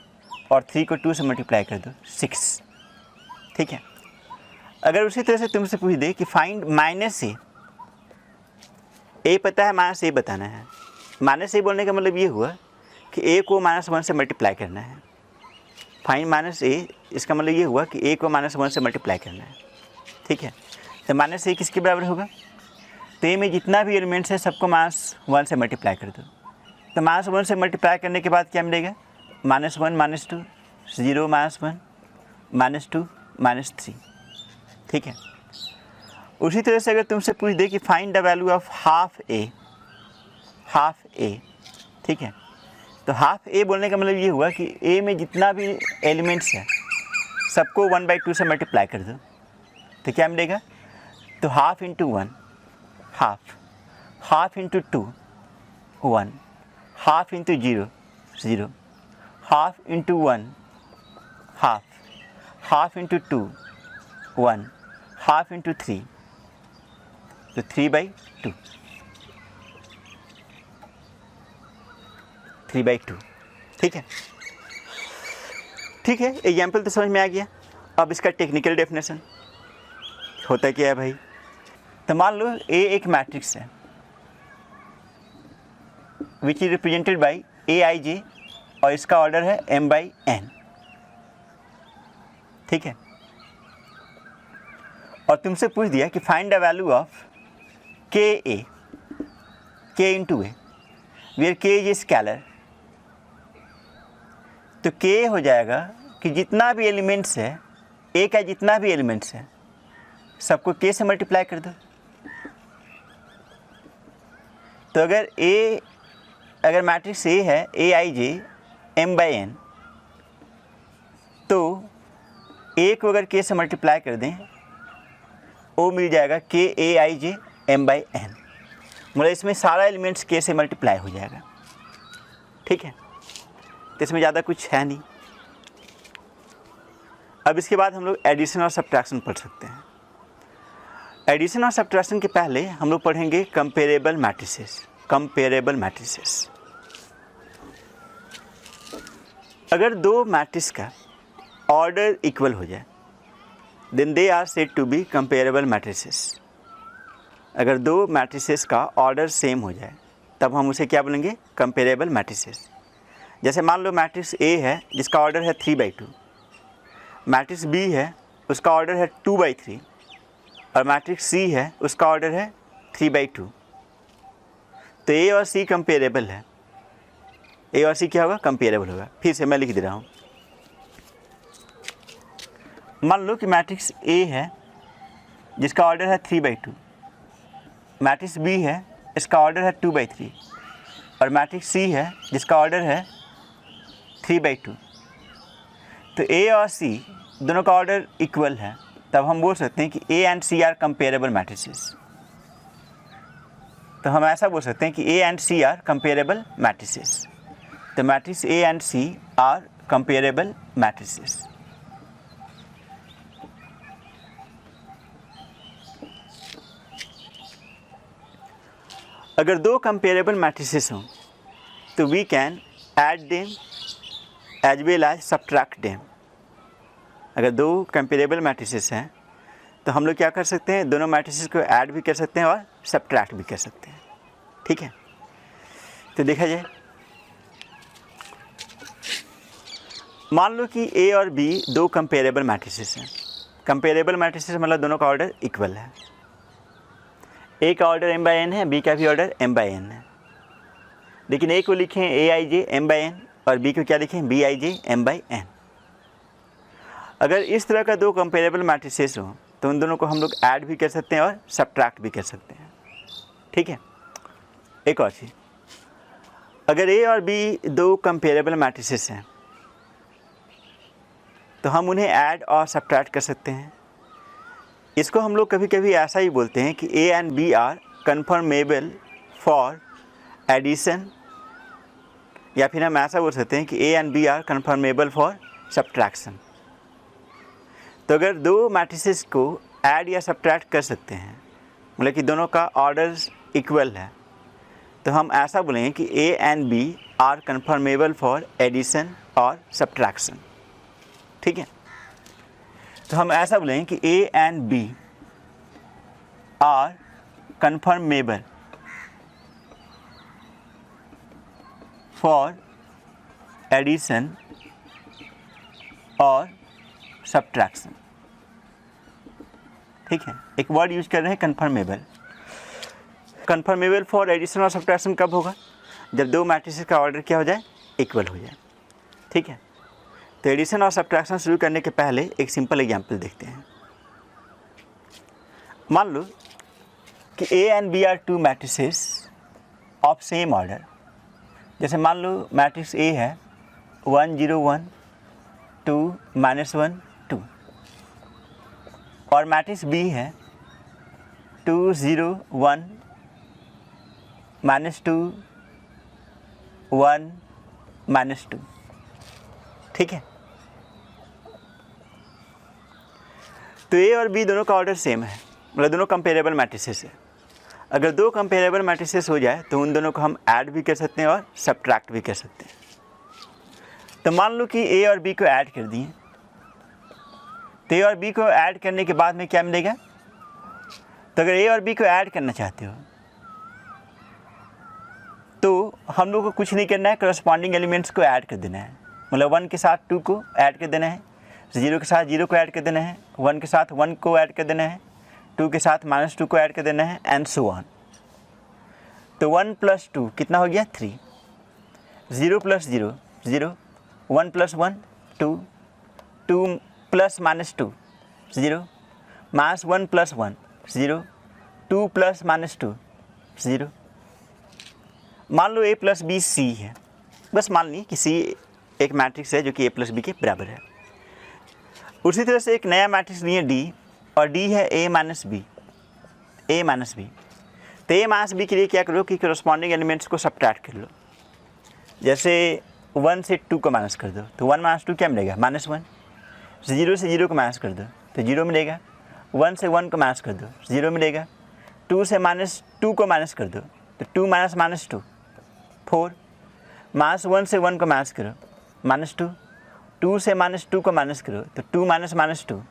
और 3 को 2 से मल्टीप्लाई कर दो, 6। ठीक है। अगर उसी तरह से तुमसे पूछ दे कि फाइंड -a पता है, -a बताना है। -a बोलने का मतलब ये हुआ कि a को -1 से मल्टीप्लाई करना है। फाइंड -a, इसका मतलब ये हुआ कि a को -1 से मल्टीप्लाई करना है। ठीक है। तो -a किसके बराबर होगा, तो a में जितना भी एलिमेंट्स है सबको -1 से मल्टीप्लाई कर दो। तो -1 से मल्टीप्लाई करने के बाद क्या मिलेगा, -1 -2, 0 -1 -2 -3। ठीक है। उसी तरह से अगर तुमसे पूछ दे कि find the value of half A, ठीक है, तो हाफ ए बोलने का मतलब ये हुआ कि ए में जितना भी एलिमेंट्स है सबको 1/2 से मल्टीप्लाई कर दो। तो क्या मिलेगा, तो half into 1 half into 2 1, half into 0 0, half into 1 half into 2 1, half into 3, तो 3/2, 3/2। ठीक है। ठीक है, एग्जाम्पल तो समझ में आ गया। अब इसका टेक्निकल डेफिनेशन होता क्या है भाई, तो मान लो ए एक मैट्रिक्स है which is represented by Aij, और इसका ऑर्डर है m/n। ठीक है। और तुमसे पूछ दिया कि find the value of k into A, where k is a scalar. तो k हो जाएगा कि जितना भी एलिमेंट्स है, a का जितना भी एलिमेंट्स है सबको k से मल्टीप्लाई कर दो। तो अगर मैट्रिक्स A है Aij m/n, तो A को अगर k से मल्टीप्लाई कर दें वो मिल जाएगा Kaij m/n, मतलब इसमें सारा एलिमेंट्स k से मल्टीप्लाई हो जाएगा। ठीक है। तो इसमें ज़्यादा कुछ है नहीं। अब इसके बाद हम लोग एडिशन और सब्ट्रैक्शन पढ़ सकते हैं। एडिशन और सब्ट्रैक्शन के पहले हम लोग पढ़ेंगे कंपेरेबल मैट्रिसेस। अगर दो मैट्रिक्स का ऑर्डर इक्वल हो जाए then they are said to be comparable matrices. अगर दो मैट्रिसेस का ऑर्डर सेम हो जाए तब हम उसे क्या बोलेंगे, कंपेरेबल मैट्रिसेस। जैसे मान लो मैट्रिक्स A है जिसका ऑर्डर है 3/2, मैट्रिक्स B है उसका ऑर्डर है 2/3, और मैट्रिक्स C है उसका ऑर्डर है 3/2। तो A और C कंपेरेबल है। A और C क्या होगा, कंपेरेबल होगा। फिर से मैं लिख दे रहा हूँ। मान लो कि मैट्रिक्स A है जिसका ऑर्डर है 3/2, मैट्रिक्स B है इसका ऑर्डर है 2/3, और मैट्रिक्स C है जिसका ऑर्डर है 3/2। तो A और C दोनों का ऑर्डर इक्वल है, तब हम बोल सकते हैं कि A and C are comparable matrices. तो हम ऐसा बोल सकते हैं कि A and C are comparable matrices. तो matrix A and C are comparable matrices. अगर दो कंपेरेबल मैट्रिसेस हों तो we can add them as well as subtract them. अगर दो कंपेरेबल मैट्रिसेस हैं तो हम लोग क्या कर सकते हैं, दोनों मैट्रिसेस को ऐड भी कर सकते हैं और सब्ट्रैक्ट भी कर सकते हैं। ठीक है, तो देखा जाए, मान लो कि ए और बी दो कंपेरेबल मैट्रिसेस हैं। कंपेरेबल मैट्रिसेस मतलब दोनों का ऑर्डर इक्वल है। ए का ऑर्डर m/n है, बी का भी ऑर्डर m/n है, लेकिन ए को लिखें aij m/n और बी को क्या लिखें bij m/n। अगर इस तरह का दो कंपेरेबल मैट्रिसेस हो तो उन दोनों को हम लोग ऐड भी कर सकते हैं और सब्ट्रैक्ट भी कर सकते हैं। ठीक है, एक और चीज़, अगर ए और बी दो कंपेरेबल मैट्रिसेस हैं तो हम उन्हें ऐड और सब्ट्रैक्ट कर सकते हैं। इसको हम लोग कभी कभी ऐसा ही बोलते हैं कि A and B are confirmable for addition, या फिर हम ऐसा बोल सकते हैं कि A and B are confirmable for subtraction. तो अगर दो मैट्रिसेस को ऐड या सब्ट्रैक्ट कर सकते हैं, मतलब कि दोनों का ऑर्डर्स इक्वल है, तो हम ऐसा बोलेंगे कि A and B are confirmable for addition और सब्ट्रैक्शन। ठीक है, तो हम ऐसा बोलेंगे कि A and B are confirmable for addition और सब्ट्रैक्शन। ठीक है, एक वर्ड यूज कर रहे हैं कन्फर्मेबल। कन्फर्मेबल फॉर एडिशन और सब्ट्रैक्शन कब होगा, जब दो मैट्रिसेस का ऑर्डर क्या हो जाए, इक्वल हो जाए। ठीक है, तो एडिशन और सब्ट्रैक्शन शुरू करने के पहले एक सिंपल एग्जांपल देखते हैं। मान लो कि A and B are two matrices of same order. जैसे मान लो मैट्रिक्स ए है 1 0 1 2 -1 2 और मैट्रिक्स बी है 2 0 1 -2 1 -2। ठीक है, तो ए और बी दोनों का ऑर्डर सेम है, मतलब दोनों कंपेरेबल मैट्रिसेस है। अगर दो कंपेरेबल मैट्रिसेस हो जाए तो उन दोनों को हम ऐड भी कर सकते हैं और सब्ट्रैक्ट भी कर सकते हैं। तो मान लो कि ए और बी को ऐड कर दिए, तो ए और बी को ऐड करने के बाद में क्या मिलेगा, तो अगर ए और बी को ऐड करना चाहते हो तो हम लोग को कुछ नहीं करना है, करस्पॉन्डिंग एलिमेंट्स को ऐड कर देना है। मतलब 1 के साथ 2 को ऐड कर देना है, 0 के साथ 0 को ऐड कर देना है, 1 के साथ 1 को ऐड कर देना है, 2 के साथ -2 को ऐड कर देना है, एंड सो ऑन। तो 1 + 2 कितना हो गया 3, 0 + 0 0, 1 + 1 2, 2 + -2 0, -1 + 1 0, 2 + -2 0। मान लो a + b c है, बस मान ली कि c एक मैट्रिक्स है जो कि a + b के बराबर है। उसी तरह से एक नया मैट्रिक्स लिए d, और d है a - b, a - b। तो a - b के लिए क्या करो कि करस्पॉन्डिंग एलिमेंट्स को सब्ट्रैक्ट कर लो। जैसे 1 से 2 को माइनस कर दो तो 1 - 2 क्या मिलेगा, -1। 0 से 0 को माइनस कर दो तो 0 मिलेगा, 1 से 1 को माइनस कर दो 0 मिलेगा, 2 से -2 को माइनस कर दो तो 2 - -2 4, -1 से 1 को माइनस करो -2, 2 से -2 को माइनस करो तो 2 - -2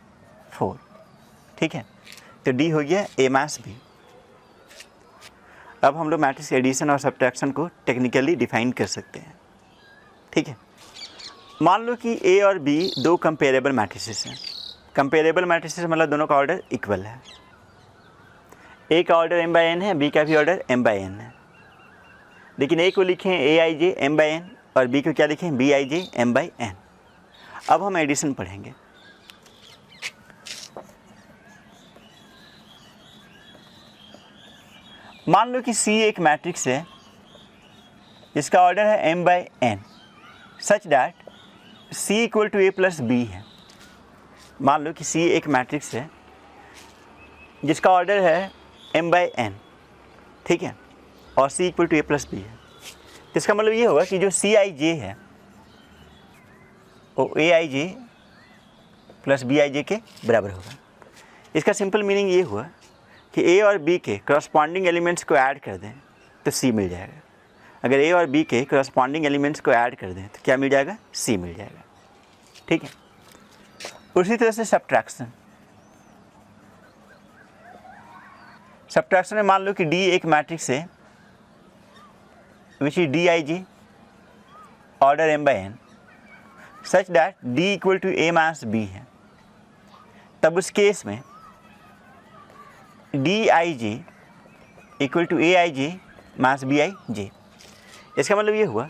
4। ठीक है, तो D हो गया a - b। अब हम लोग मैट्रिक्स एडिशन और सब्ट्रैक्शन को टेक्निकली डिफाइन कर सकते हैं। ठीक है, मान लो कि a और b दो कंपेरेबल मैट्रिसेस हैं। कंपेरेबल मैट्रिसेस मतलब दोनों का ऑर्डर इक्वल है। a का ऑर्डर m/n है, b का भी ऑर्डर m/n है, लेकिन a को लिखें aij m/n और b को क्या लिखें bij m/n। अब हम एडिशन पढ़ेंगे। मान लो कि C एक मैट्रिक्स है जिसका ऑर्डर है m/n such that C = a + b है। मान लो कि C एक मैट्रिक्स है जिसका ऑर्डर है m/n, ठीक है, और C = a + b है। तो इसका मतलब ये होगा कि जो Cij है वो aij + bij के बराबर होगा। इसका सिंपल मीनिंग ये हुआ कि a और b के करस्पॉन्डिंग एलिमेंट्स को ऐड कर दें तो C मिल जाएगा। अगर a और b के करस्पॉन्डिंग एलिमेंट्स को ऐड कर दें तो क्या मिल जाएगा, C मिल जाएगा। ठीक है, उसी तरह से सब्ट्रैक्शन। सब्ट्रैक्शन में मान लो कि D एक मैट्रिक्स है which is Dij order m by n such that D equal to a minus b है। तब उस केस में Dij equal to Aij minus Bij। इसका मतलब ये हुआ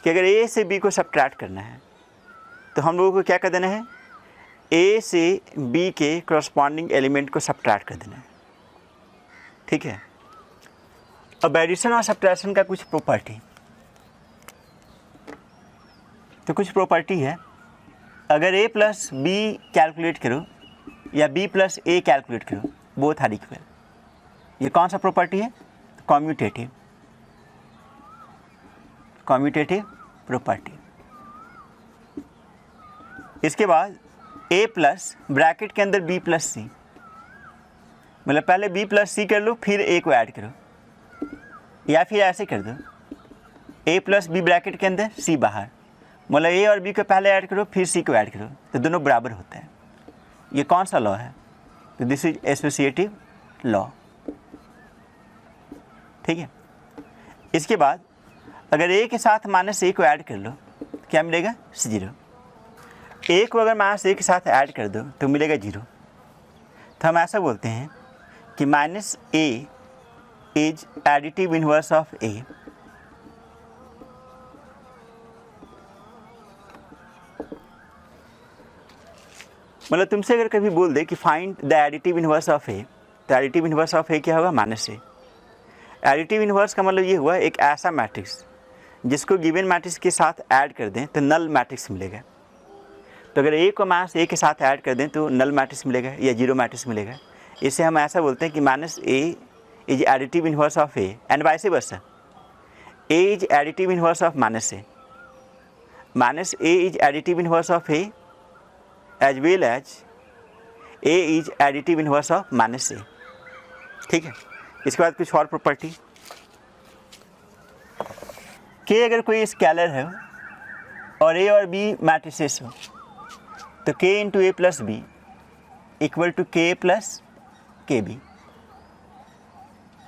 कि अगर a से b को सब्ट्रैक्ट करना है तो हम लोगों को क्या कर देना है, a से b के करस्पॉन्डिंग एलिमेंट को सब्ट्रैक्ट कर देना है। ठीक है। अब एडिशन और सब्ट्रैक्शन का कुछ प्रॉपर्टी, तो कुछ प्रॉपर्टी है, अगर a प्लस बी कैलकुलेट करो या b प्लस a कैलकुलेट करो, बोथ आर इक्वल। ये कौन सा प्रॉपर्टी है, कॉम्यूटेटिव प्रॉपर्टी। इसके बाद a प्लस ब्रैकेट के अंदर b प्लस सी, मतलब पहले b प्लस सी कर लो फिर a को ऐड करो, या फिर ऐसे कर दो a प्लस बी ब्रैकेट के अंदर c बाहर, मतलब a और b को पहले ऐड करो फिर c को ऐड करो तो दोनों बराबर होते हैं। ये कौन सा लॉ है, तो दिस इज एसोसिएटिव लॉ। ठीक है। इसके बाद अगर a के साथ माइनस a को ऐड कर लो क्या मिलेगा, 0। a को अगर माइनस a के साथ ऐड कर दो तो मिलेगा 0। तो हम ऐसा बोलते हैं कि minus a is additive inverse of a। मतलब तुमसे अगर कभी बोल दे कि find the additive inverse of a, तो एडिटिव इनवर्स ऑफ a क्या होगा, माइनस a। एडिटिव इनवर्स का मतलब ये हुआ एक ऐसा मैट्रिक्स जिसको गिवन मैट्रिक्स के साथ ऐड कर दें तो नल मैट्रिक्स मिलेगा। तो अगर a को माइनस a के साथ ऐड कर दें तो नल मैट्रिक्स मिलेगा या जीरो मैट्रिक्स मिलेगा। इसे हम ऐसा बोलते हैं कि minus a is additive inverse of a and vice versa. a is additive inverse of minus a, minus a is additive inverse of a as well as a is additive inverse of minus a। ठीक है। इसके बाद कुछ और property, k अगर कोई scalar है और a और b मैट्रिसेस हो तो k into A plus B equal to k plus k B.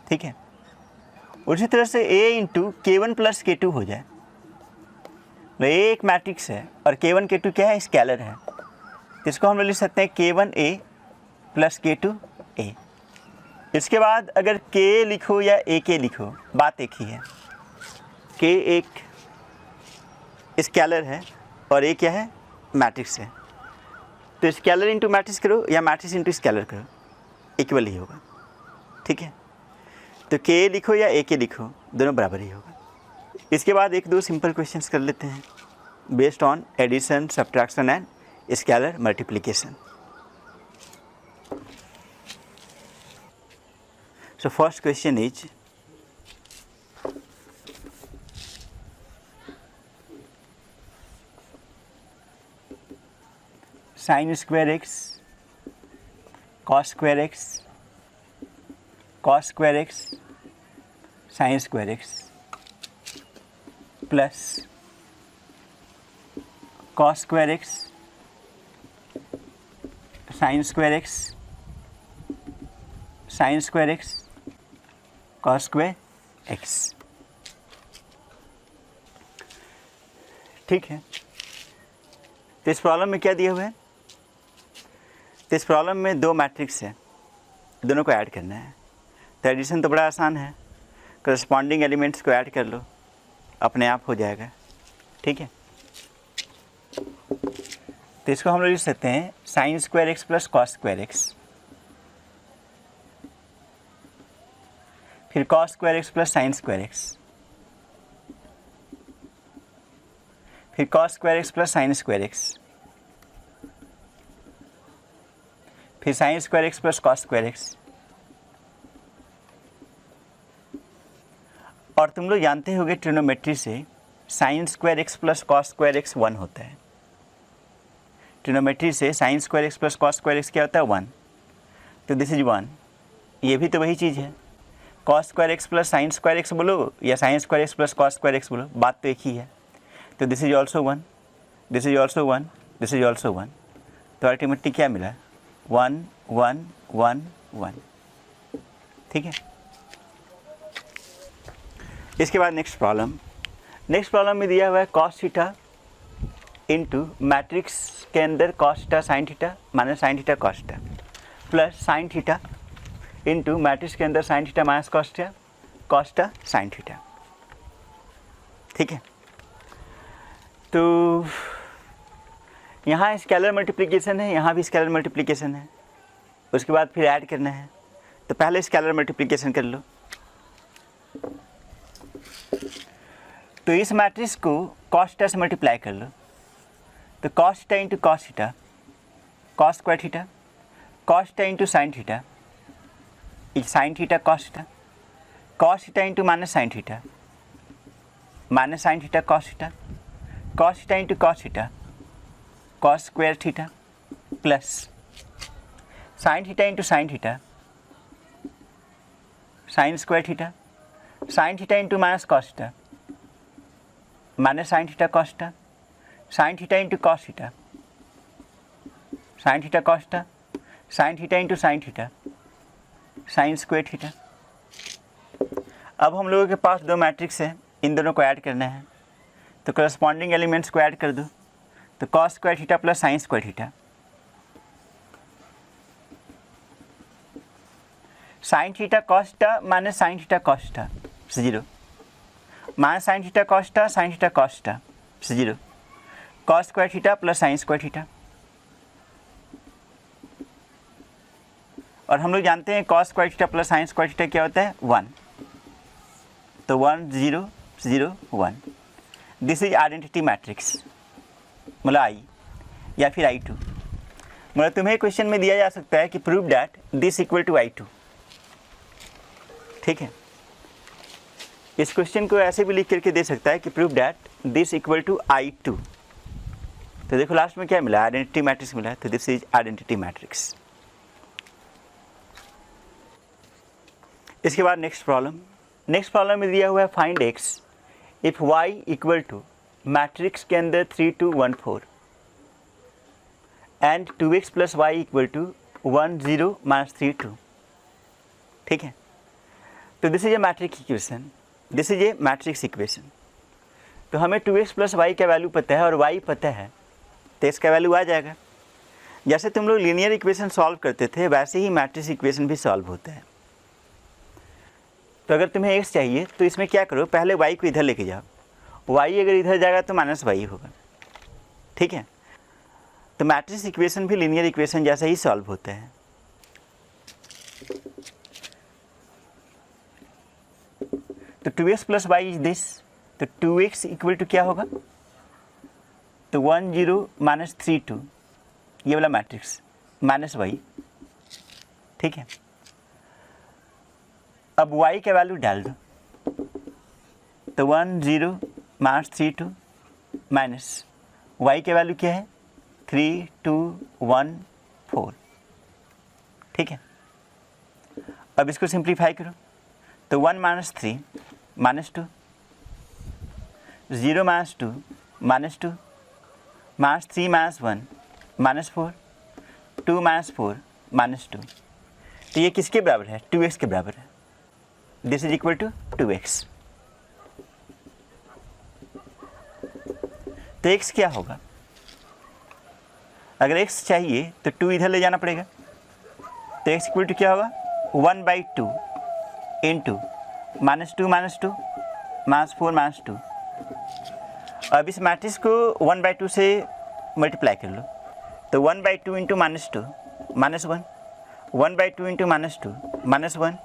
ठीक है। उसी तरह से a into k1 plus k2 हो जाए। तो a एक मैट्रिक्स है और k1 k2 क्या है, स्केलर है। इसको हम लोग लिख सकते हैं k1a प्लस k2a। इसके बाद अगर k लिखो या ak लिखो बात एक ही है। k एक स्केलर है और a क्या है, मैट्रिक्स है। तो स्केलर इंटू मैट्रिक्स करो या मैट्रिक्स इंटू स्केलर करो, इक्वल ही होगा। ठीक है। तो k लिखो या ak लिखो दोनों बराबर ही होगा। इसके बाद एक दो सिंपल क्वेश्चंस कर लेते हैं based on addition, subtraction and scalar multiplication. So first question is sin square x cos square x cos square x sin square x plus cos square x sin square x sin square x cos square x। ठीक है। तो इस problem में क्या दिया हुआ है, तो इस प्रॉब्लम में दो मैट्रिक्स है, दोनों को ऐड करना है। तो एडिशन तो बड़ा आसान है, करस्पॉन्डिंग एलिमेंट्स को ऐड कर लो, अपने आप हो जाएगा। ठीक है। तो इसको हम लोग लिख सकते हैं sine square X plus cos square X, फिर cos square X plus sine square X, फिर cos square X plus sine square X, फिर sine square X plus cos square X. और तुम लोग जानते होगे ट्रिग्नोमेट्री से sine square X plus cos square X 1 होता है। ट्रिग्नोमेट्री से sine square X plus cos square X क्या होता है, 1। तो दिस इज 1। ये भी तो वही चीज़ है, cos square X plus sine square x बोलो या sign square X plus cos square x बोलो, बात तो एक ही है। तो this is also 1, this is also 1, this is also 1। तो अल्टीमेटली क्या मिला, 1 1 1 1। ठीक है। इसके बाद नेक्स्ट प्रॉब्लम में दिया हुआ है कॉस थीटा इंटू मैट्रिक्स के अंदर cos theta sine theta minus sine theta cos theta plus sine theta into matrix के अंदर sine theta minus cos theta sine theta. ठीक है, तो यहाँ स्केलर मल्टीप्लिकेशन है, यहाँ भी स्केलर मल्टीप्लिकेशन है, उसके बाद फिर ऐड करना है। तो पहले स्केलर मल्टीप्लिकेशन कर लो। तो इस मैट्रिक्स को कॉस थीटा से मल्टीप्लाई कर लो। तो cos theta into cos theta cos square theta, cos theta into sine theta sine theta cos theta into minus sine theta cos theta into cos theta cos square theta plus sine theta into sine square theta sine theta into minus sine theta cos theta sine theta into cos theta sine theta into sine theta sine square theta. अब हम लोगों के पास दो matrix है, इन दोनों को add करना है। तो करस्पॉन्डिंग एलिमेंट्स को ऐड कर दो। तो cos square theta plus sine square theta sine theta cos theta minus sine theta cos theta से 0 minus sine theta cos theta sine theta cos theta से 0 cos square theta plus sine square theta. और हम लोग जानते हैं cos square theta plus sine square theta क्या होता है 1। तो 1 0 0 1 दिस इज आइडेंटिटी मैट्रिक्स मतलब आई या फिर I2। मतलब तुम्हें क्वेश्चन में दिया जा सकता है कि prove that this equal to I2। ठीक है, इस क्वेश्चन को ऐसे भी लिख करके दे सकता है कि prove that this equal to I2। तो देखो लास्ट में क्या मिला, आइडेंटिटी मैट्रिक्स मिला। तो दिस इज आइडेंटिटी मैट्रिक्स। इसके बाद नेक्स्ट प्रॉब्लम में दिया हुआ है find x if y equal to matrix के अंदर 3 2 1 4 and 2x plus y equal to 1 0 माइनस 3 2। ठीक है, तो this is a matrix equation. तो हमें 2x प्लस वाई का वैल्यू पता है और y पता है, तो इसका वैल्यू आ जाएगा। जैसे तुम लोग लीनियर इक्वेशन सॉल्व करते थे वैसे ही मैट्रिक्स इक्वेशन भी सॉल्व होता है। तो अगर तुम्हें x चाहिए तो इसमें क्या करो, पहले y को इधर लेके जाओ। y अगर इधर जाएगा तो माइनस वाई होगा। ठीक है, तो मैट्रिक्स इक्वेशन भी लीनियर इक्वेशन जैसा ही सॉल्व होता है। तो 2x plus Y is this. तो 2x इक्वल टू क्या होगा, तो 1 0 माइनस 3 2 ये वाला मैट्रिक्स माइनस वाई। ठीक है, अब y का वैल्यू डाल दो। तो 1 0 माइनस 3 2 माइनस y का वैल्यू क्या है 3 2 1 4। ठीक है, अब इसको सिंप्लीफाई करो। तो 1 minus 3 minus 2 0 minus 2 minus 2 minus 3 minus 1 minus 4 2 minus 4 minus 2। तो ये किसके बराबर है, 2x के बराबर है। This is equal to 2x। तो x क्या होगा, अगर x चाहिए तो 2 इधर ले जाना पड़ेगा। तो x इक्वल टू क्या होगा 1/2 into minus 2 minus 2 minus 4 minus 2। अब इस मैट्रिक्स को 1/2 से मल्टीप्लाई कर लो। तो 1/2 into minus 2 minus 1 1/2 into minus 2 minus 1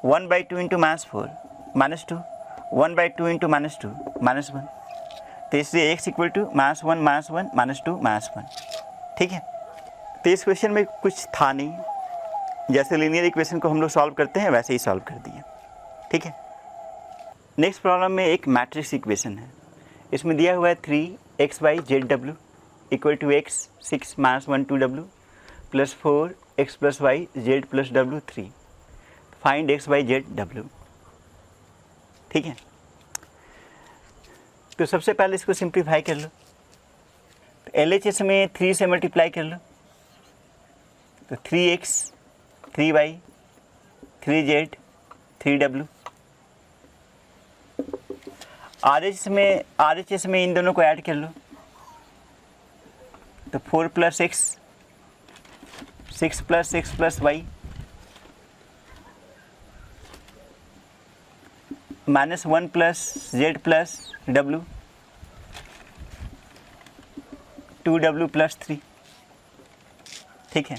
1/2 into minus 4 minus 2 1/2 into minus 2 minus 1। तो इसलिए x equal to minus 1 minus 1 minus 2 minus 1। ठीक है, तो इस क्वेश्चन में कुछ था नहीं, जैसे लीनियर इक्वेशन को हम लोग सॉल्व करते हैं वैसे ही सॉल्व कर दिए। ठीक है, नेक्स्ट प्रॉब्लम में एक मैट्रिक्स इक्वेशन है। इसमें दिया हुआ है 3xy zw equal to x 6 minus 1 2w plus 4x plus y z plus w 3। Find x y z w। ठीक है, तो सबसे पहले इसको सिंप्लीफाई कर लो। तो LHS में 3 से मल्टीप्लाई कर लो। तो 3x 3y 3z 3W। RHS में इन दोनों को ऐड कर लो तो 4 + x, 6 + x + y -1 + z + w, 2w + 3। ठीक है,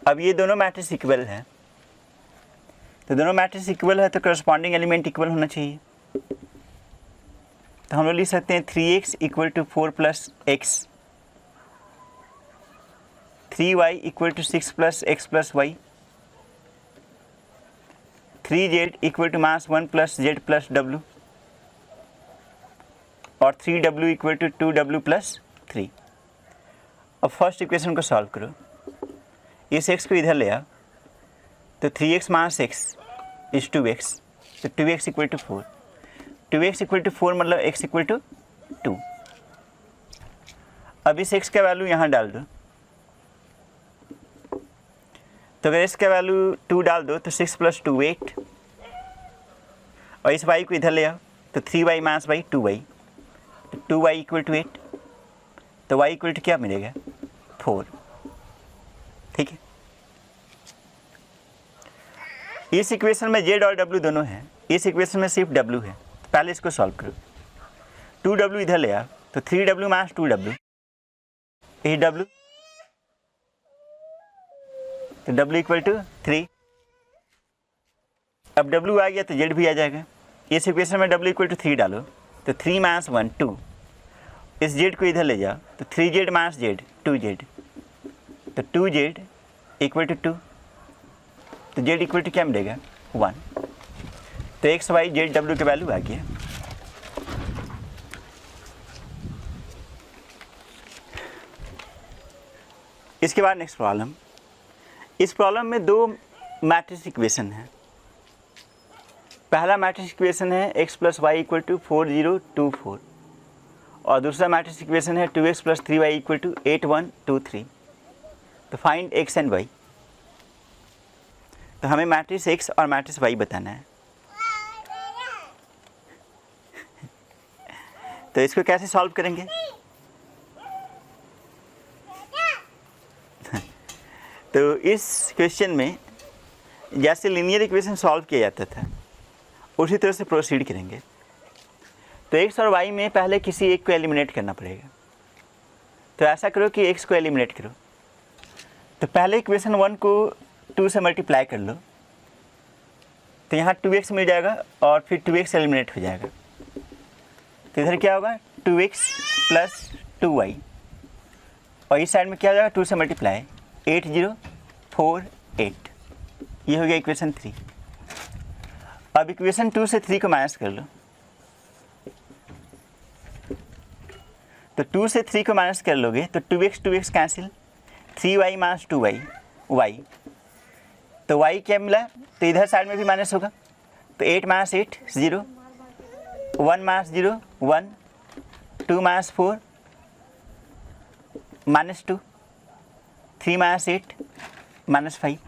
अब ये दोनों मैट्रिक्स इक्वल है, तो दोनों मैट्रिक्स इक्वल है तो करस्पॉन्डिंग एलिमेंट इक्वल होना चाहिए। तो हम लोग लिख सकते हैं 3x = 4 + x, 3y = 6 + x + y, 3z = -1 + z + w, और 3w = 2w + 3। अब फर्स्ट इक्वेशन को सॉल्व करो, इस x को इधर ले आओ तो 3x - x = 2x, तो 2x = 4, 2x = 4 मतलब x = 2। अब इस x का वैल्यू यहाँ डाल दो, तो अगर x का वैल्यू 2 डाल दो तो 6 + 2 8, और इस y को इधर ले आओ तो 3y - y 2y, तो 2y = 8, तो y = क्या मिलेगा 4। ठीक है, इस इक्वेशन में z और w दोनों हैं, इस इक्वेशन में सिर्फ w है, तो पहले इसको सॉल्व करो। 2w इधर ले आओ तो 3w - 2w, ये w, तो w = 3। अब w आ गया तो z भी आ जाएगा, इस इक्वेशन में w = 3 डालो तो 3 - 1 2, इस z को इधर ले जाओ तो 3z - z 2z, तो 2z = 2, तो z = क्या मिलेगा 1। तो x y z w की वैल्यू आ गया। इसके बाद नेक्स्ट प्रॉब्लम, इस प्रॉब्लम में दो मैट्रिक्स इक्वेशन है। पहला मैट्रिक्स इक्वेशन है x + y = 4 0 2 4, और दूसरा मैट्रिक्स इक्वेशन है 2x + 3y = 8 1 2 3। तो फाइंड x एंड y, तो हमें मैट्रिक्स x और मैट्रिक्स y बताना है। तो इसको कैसे सॉल्व करेंगे? तो इस क्वेश्चन में जैसे लीनियर इक्वेशन सॉल्व किया जाता था उसी तरह से प्रोसीड करेंगे। तो x और y में पहले किसी एक को एलिमिनेट करना पड़ेगा, तो ऐसा करो कि x को एलिमिनेट करो। तो पहले इक्वेशन 1 को 2 से मल्टीप्लाई कर लो, तो यहाँ 2x मिल जाएगा और फिर 2x एलिमिनेट हो जाएगा, तो इधर क्या होगा 2x + 2y, और इस साइड में क्या हो जाएगा 2 से मल्टीप्लाई 8 0 4 8, ये हो गया इक्वेशन 3। अब इक्वेशन 2 से 3 को माइनस कर लो, तो 2 से 3 को माइनस कर लोगे तो 2x cancel, 3y - 2y y, तो y क्या मिला, तो इधर साइड में भी माइनस होगा, तो 8 - 8 0, 1 - 0 1, 2 - 4 -2, 3 - 8 -5,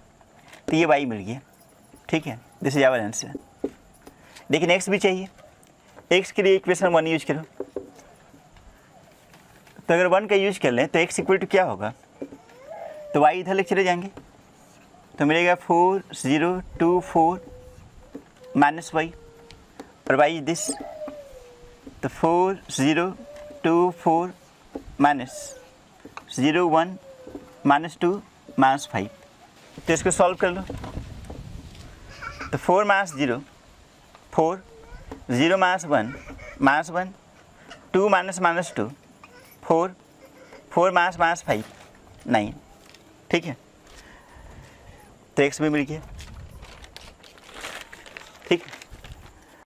तो ये y मिल गया। ठीक है, दिस इज आवर आंसर। लेकिन x भी चाहिए, x के लिए इक्वेशन 1 यूज करो, तो अगर 1 का यूज कर लें तो x = क्या होगा, तो y इधर लेके चले जाएंगे, तो मिलेगा 4 0 2 4 -y, और y दिस, तो 4 0 2 4 -0 1 -2 -5। तो इसको सॉल्व कर लो, तो 4 - 0 4, 0 - 1 -1, 2 - 2 4, 4 - 5 9। ठीक है, तो x भी मिल गया। ठीक है।